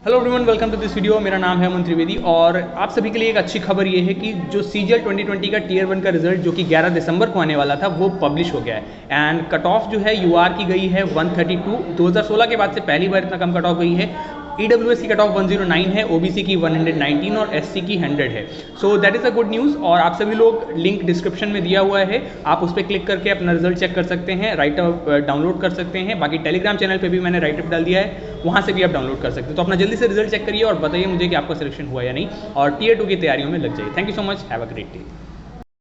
Hello everyone, welcome to this video. मेरा नाम है अमन त्रिवेदी और आप सभी के लिए एक अच्छी खबर ये है कि जो CGL 2020 का टीयर 1 का रिजल्ट जो कि 11 दिसंबर को आने वाला था वो पब्लिश हो गया है। एंड कट ऑफ जो है UR की गई है 132। 2016 के बाद से पहली बार इतना कम कट ऑफ गई है। EWS की कट ऑफ 109 है, OBC की 119 और SC की 100 है। So that is a good news. और आप सभी लोग लिंक डिस्क्रिप्शन में दिया हुआ है, आप उस पर क्लिक करके अपना रिजल्ट चेक कर सकते हैं, राइटअप डाउनलोड कर सकते हैं। बाकी टेलीग्राम चैनल पे भी मैंने राइटअप डाल दिया है, वहाँ से भी आप डाउनलोड कर सकते हैं। तो अपना जल्दी से रिजल्ट चेक करिए और बताइए मुझे कि आपका सिलेक्शन हुआ या नहीं, और टीयर 2 की तैयारियों में लग जाइए। Thank you so much, have a great day.